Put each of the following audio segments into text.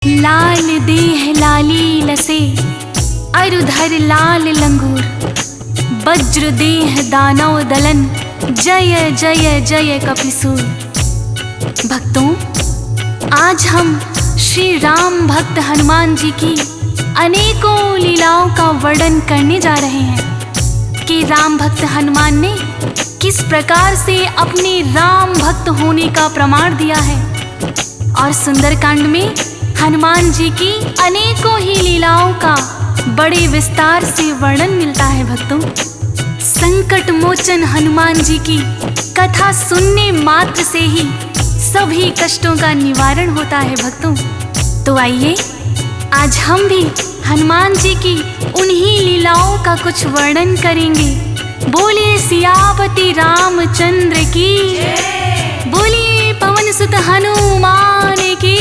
लाल देह लाली लसे अरुधर लाल लंगूर, वज्र देह दानव दलन, जय जय जय कपिसूर। भक्तों, आज हम श्री राम भक्त हनुमान जी की अनेकों लीलाओं का वर्णन करने जा रहे हैं कि राम भक्त हनुमान ने किस प्रकार से अपने राम भक्त होने का प्रमाण दिया है। और सुंदरकांड में हनुमान जी की अनेकों ही लीलाओं का बड़े विस्तार से वर्णन मिलता है। भक्तों, संकट मोचन हनुमान जी की कथा सुनने मात्र से ही सभी कष्टों का निवारण होता है। भक्तों, तो आइए आज हम भी हनुमान जी की उन्हीं लीलाओं का कुछ वर्णन करेंगे। बोलिए सियापति रामचंद्र की, बोलिए पवन सुत हनुमान की।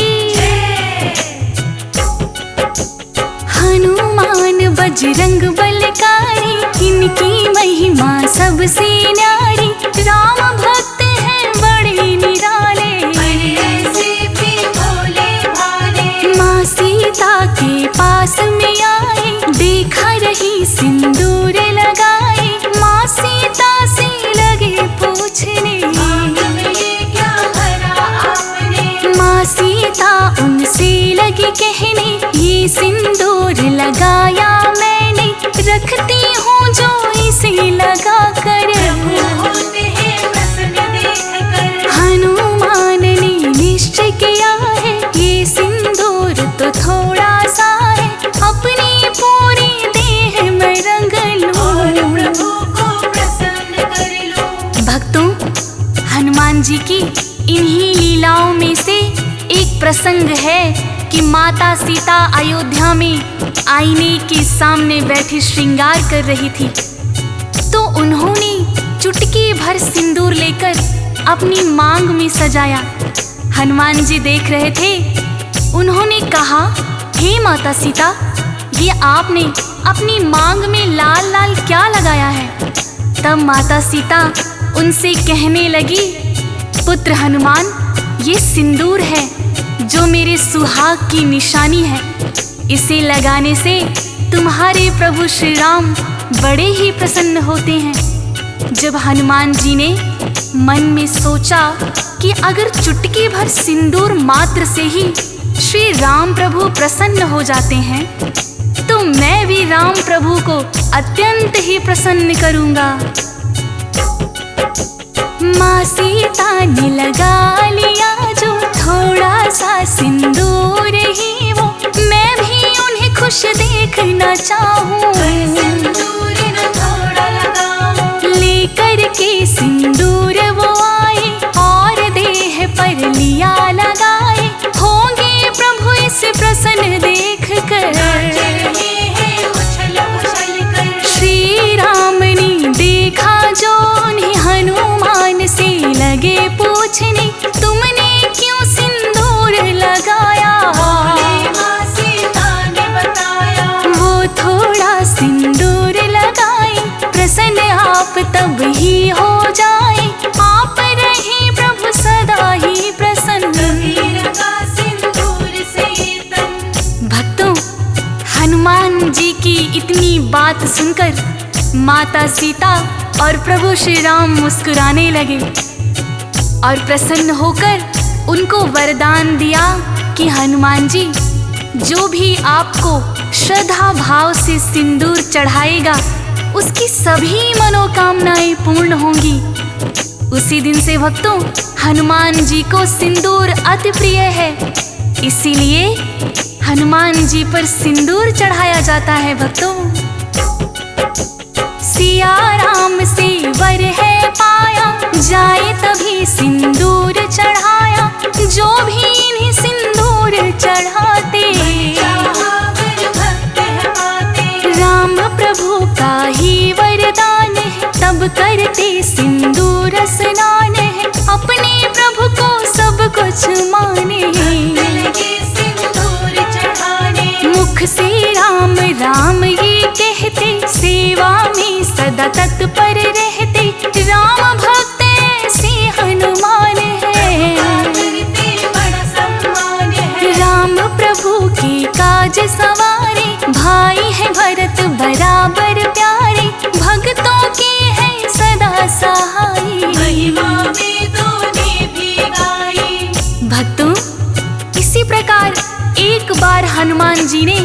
हनुमान बजरंग बलकारी, इनकी महिमा सबसे न्यारी। राम भक्त हैं बड़े निराले, ऐसे भी भोले भाले। माँ सीता के पास में आए, देखा रही सिंदूर लगाए। माँ सीता से लगे पूछने, क्या भरा आपने। माँ सीता उनसे लगी कहने, ये सिंदूर लगाया मैंने, रखती हूँ जो इसे लगा कर। हनुमान ने निश्चय किया है, ये सिंदूर तो थोड़ा सा है, अपनी पूरी देह में रंग लूं। भक्तों, हनुमान जी की इन्हीं लीलाओं में से एक प्रसंग है कि माता सीता अयोध्या में आईने के सामने बैठी श्रृंगार कर रही थी, तो उन्होंने चुटकी भर सिंदूर लेकर अपनी मांग में सजाया। हनुमान जी देख रहे थे। उन्होंने कहा, हे माता सीता, ये आपने अपनी मांग में लाल लाल क्या लगाया है। तब माता सीता उनसे कहने लगी, पुत्र हनुमान, ये सिंदूर है जो मेरे सुहाग की निशानी है। इसे लगाने से तुम्हारे प्रभु श्री राम बड़े ही प्रसन्न होते हैं। जब हनुमान जी ने मन में सोचा कि अगर चुटकी भर सिंदूर मात्र से ही श्री राम प्रभु प्रसन्न हो जाते हैं, तो मैं भी राम प्रभु को अत्यंत ही प्रसन्न करूंगा। माँ सीता ने लगा लिया जो थोड़ा सा सिंदूर ही वो, मैं भी उन्हें खुश देखना चाहूं। लेकर के सिंदूर वो आए और देह पर लिया लगाए, होंगे प्रभु इस प्रसन्न देख कर। श्री राम ने देखा जो उन्हें हनुमान से लगे पूछने, तुमने क्यों सिंदूर लगाया। वो थोड़ा सिंदूर लगाए, प्रसन्न आप तब ही हो जाए, आप रहे प्रभु सदा ही प्रसन्न। भक्तों, हनुमान जी की इतनी बात सुनकर माता सीता और प्रभु श्री राम मुस्कुराने लगे और प्रसन्न होकर उनको वरदान दिया कि हनुमान जी, जो भी आपको श्रद्धा भाव से सिंदूर चढ़ाएगा, उसकी सभी मनोकामनाएं पूर्ण होंगी। उसी दिन से भक्तों, हनुमान जी को सिंदूर अति प्रिय है, इसीलिए हनुमान जी पर सिंदूर चढ़ाया जाता है। भक्तों, सिया राम से वर है पाया, जाए तभी सिंदूर चढ़ाया, जो भी इन्हें सिंदूर चढ़ाते। राम प्रभु का ही वरदान है, तब करते सिंदूर स्नान है, अपने प्रभु को सब कुछ माने। मुख से राम राम ये कहते, सेवा में सदा तत्पर रहते। राम भक्त ऐसे हनुमान है, राम प्रभु सवारे, भाई है भरत बराबर प्यारे, भक्तों के है सदा सहाय। महिमा वेदों ने भी गाई। भक्तों, इसी प्रकार एक बार हनुमान जी ने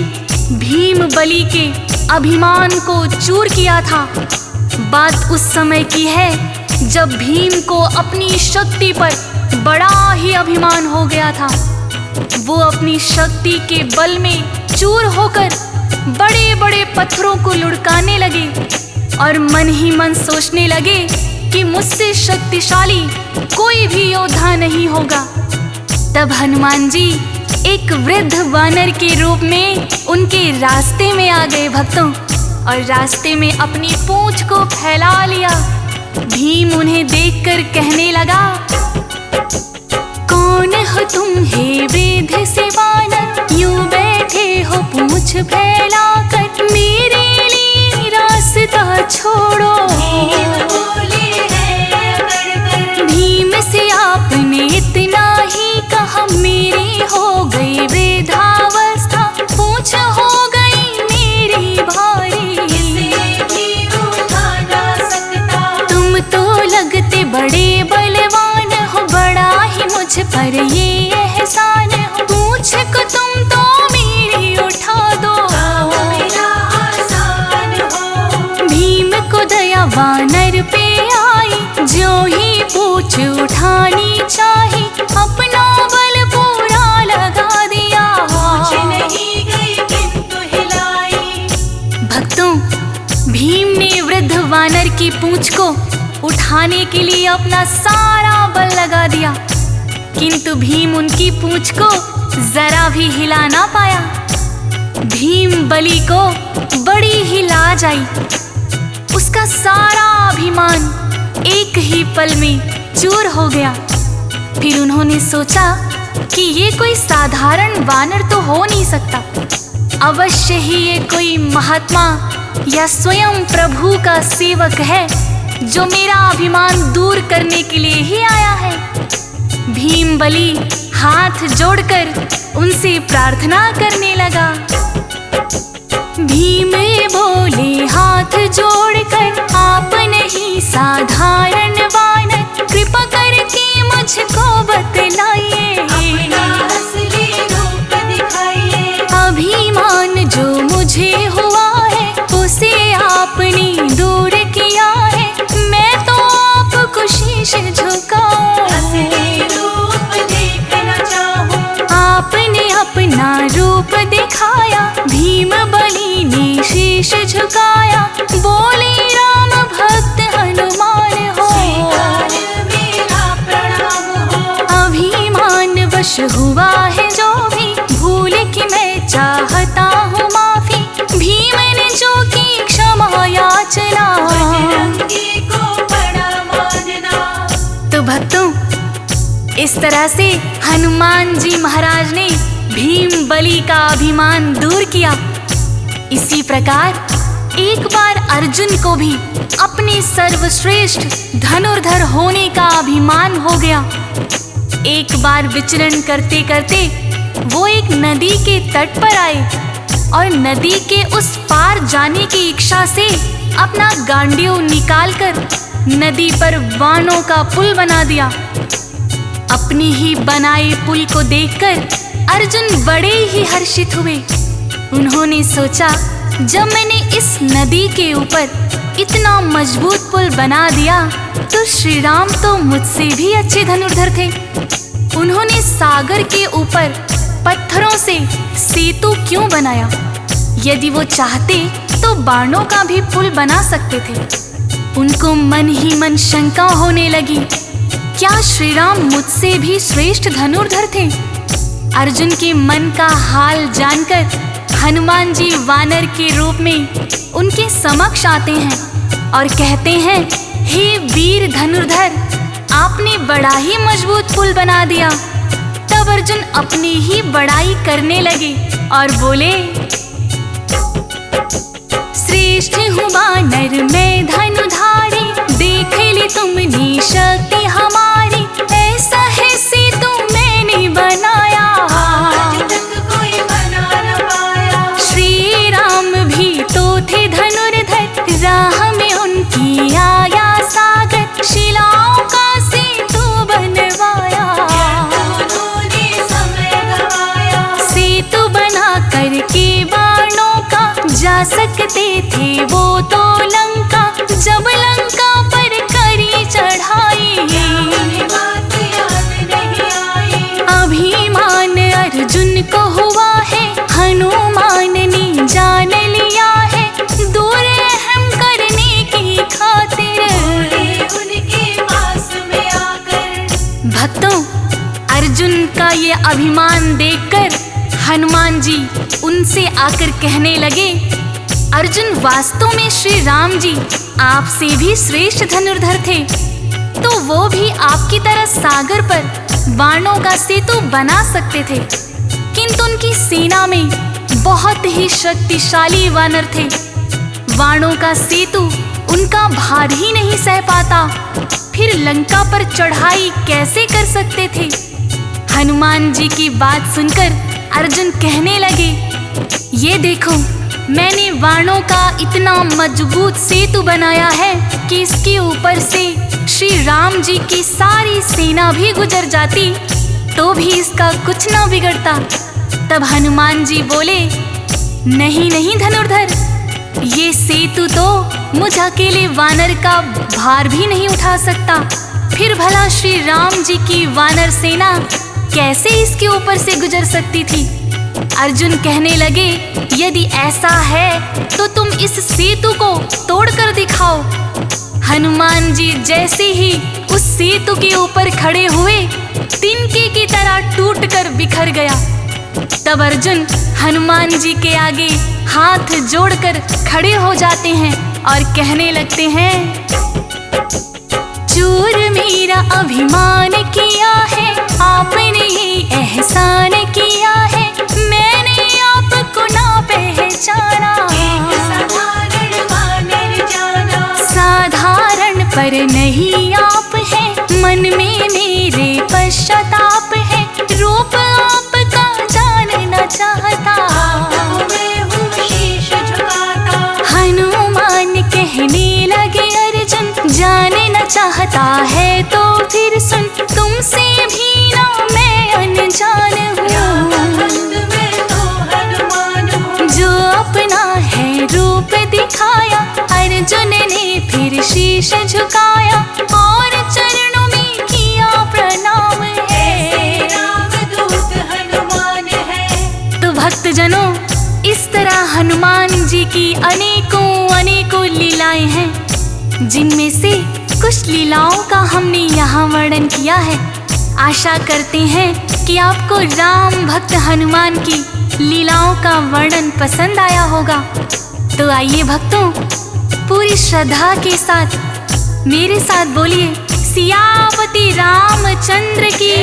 भीम बलि के अभिमान को चूर किया था। बात उस समय की है जब भीम को अपनी शक्ति पर बड़ा ही अभिमान हो गया था। वो अपनी शक्ति के बल में चूर होकर बड़े बड़े पत्थरों को लुढ़काने लगे और मन ही मन सोचने लगे कि मुझसे शक्तिशाली कोई भी योद्धा नहीं होगा। तब हनुमान जी एक वृद्ध वानर के रूप में उनके रास्ते में आ गए भक्तों, और रास्ते में अपनी पूंछ को फैला लिया। भीम उन्हें देखकर कहने लगा, कौन हो तुम हे वृद्ध से वानर, यूं बैठे हो पूंछ फैलाकर, मेरे लिए रास्ता छोड़ो। भीम से आपने इतना ही कहा, मेरी हो गई वृद्धावस्था, पूंछ हो गई मेरी भारी, तुम तो लगते बड़े बलवान हो, बड़ा ही मुझ पर ये एहसान हो, पूंछ को तुम तो मेरी उठा दो। भीम को दया वानर पे आई, जो ही पूंछ उठानी चाही, अपना बल पूरा लगा दिया। नहीं गई किंतु हिलाई। भक्तों, भीम ने वृद्ध वानर की पूंछ को उठाने के लिए अपना सारा बल लगा दिया, किंतु भीम उनकी पूंछ को जरा भी हिला ना पाया। भीम बलि को बड़ी ही लाज आई। उसका सारा अभिमान एक ही पल में चूर हो गया। फिर उन्होंने सोचा कि ये कोई साधारण वानर तो हो नहीं सकता, अवश्य ही ये कोई महात्मा या स्वयं प्रभु का सेवक है जो मेरा अभिमान दूर करने के लिए ही आया है। भीम बलि हाथ जोड़कर उनसे प्रार्थना करने लगा। भीम बोले हाथ जोड़कर, आप नहीं साधारण वानर, कृपा करके मुझको बतलाइए, अपना असली रूप दिखाइए। अभिमान जो मुझे हुआ है उसे आपने दूर किया है, मैं तो आपको शीश झुकाऊं। असली रूप देखना चाहूं। आपने अपना रूप दिखाया, भीम बलि ने शीश झुकाया, बोले राम भक्त हनुमान हो, मेरा प्रणाम हो। अभिमान वश हुआ है जो भी, भूल की मैं चाहता हूँ माफी, भीम ने जो की क्षमा याचना, बजरंगी को बड़ा मानना। तो भक्तों, इस तरह से हनुमान जी महाराज ने भीम बलि का अभिमान दूर किया। इसी प्रकार एक बार अर्जुन को भी अपने सर्वश्रेष्ठ धनुर्धर होने का अभिमान हो गया। एक बार विचरण करते करते वो एक नदी के तट पर आए और नदी के उस पार जाने की इच्छा से अपना गांडीव निकालकर नदी पर बाणों का पुल बना दिया। अपनी ही बनाए पुल को देखकर अर्जुन बड़े ही हर्षित हुए। उन्होंने सोचा, जब मैंने इस नदी के ऊपर इतना मजबूत पुल बना दिया तो श्री राम तो मुझसे भी अच्छे धनुर्धर थे। उन्होंने सागर के ऊपर पत्थरों से सेतु क्यों बनाया? यदि वो चाहते तो बाणों का भी पुल बना सकते थे। उनको मन ही मन शंका होने लगी, क्या श्री राम मुझसे भी श्रेष्ठ धनुर्धर थे? अर्जुन के मन का हाल जानकर हनुमान जी वानर के रूप में उनके समक्ष आते हैं और कहते हैं, हे वीर धनुर्धर, आपने बड़ा ही मजबूत पुल बना दिया। तब अर्जुन अपनी ही बड़ाई करने लगे और बोले, श्रेष्ठ हूँ वानर मैं धनुधारी, देख ली तुमने शक्ति हमारी, ऐसा है सेतु मैंने बनाया। आज तक कोई बना न पाया। सकते थे वो तो लंका, जब लंका पर करी चढ़ाई। उन्हें बात याद नहीं आई। अभिमान अर्जुन को हुआ है, हनुमान ने जान लिया है, दूर अहम करने की खातिर उनके पास में आकर। भक्तों, अर्जुन का ये अभिमान देखकर हनुमान जी उनसे आकर कहने लगे, अर्जुन वास्तव में श्री राम जी आपसे भी श्रेष्ठ धनुर्धर थे, तो वो भी आपकी तरह सागर पर वाणों का सेतु बना सकते थे, किंतु उनकी सेना में बहुत ही शक्तिशाली वानर थे। वाणों का सेतु उनका भार ही नहीं सह पाता, फिर लंका पर चढ़ाई कैसे कर सकते थे। हनुमान जी की बात सुनकर अर्जुन कहने लगे, ये देखो, मैंने वाणों का इतना मजबूत सेतु बनाया है कि इसके ऊपर से श्री राम जी की सारी सेना भी गुजर जाती तो भी इसका कुछ ना बिगड़ता। तब हनुमान जी बोले, नहीं नहीं धनुर्धर, ये सेतु तो मुझ अकेले वानर का भार भी नहीं उठा सकता, फिर भला श्री राम जी की वानर सेना कैसे इसके ऊपर से गुजर सकती थी। अर्जुन कहने लगे, यदि ऐसा है तो तुम इस सेतु को तोड़कर दिखाओ। हनुमान जी जैसे ही उस सेतु के ऊपर खड़े हुए, तिनके की तरह टूटकर बिखर गया। तब अर्जुन हनुमान जी के आगे हाथ जोड़कर खड़े हो जाते हैं और कहने लगते हैं, चूर मेरा अभिमान किया है, आपने ये एहसान किया है, मैंने आपको ना पहचाना। एक साधारण वानर जाना। साधारण पर नहीं आप हैं, मन में मेरे पश्चाताप है, रूप आपका जानना चाहता। मैं हूँ शीश झुकाता। हनुमान कहने लगे, अर्जुन जानना चाहता है तो फिर सुन, तुमसे भी ना मैं अनजान हूँ। मैं तो हनुमान हूँ। जो अपना है रूप दिखाया, अर्जुन ने फिर शीश झुकाया और चरणों में किया प्रणाम है। रामदूत हनुमान है। तो भक्तजनों, इस तरह हनुमान जी की अनेकों लीलाएं हैं, जिनमें से कुछ लीलाओं का हमने यहाँ वर्णन किया है। आशा करते हैं कि आपको राम भक्त हनुमान की लीलाओं का वर्णन पसंद आया होगा। तो आइए भक्तों, पूरी श्रद्धा के साथ मेरे साथ बोलिए, सियापति रामचंद्र की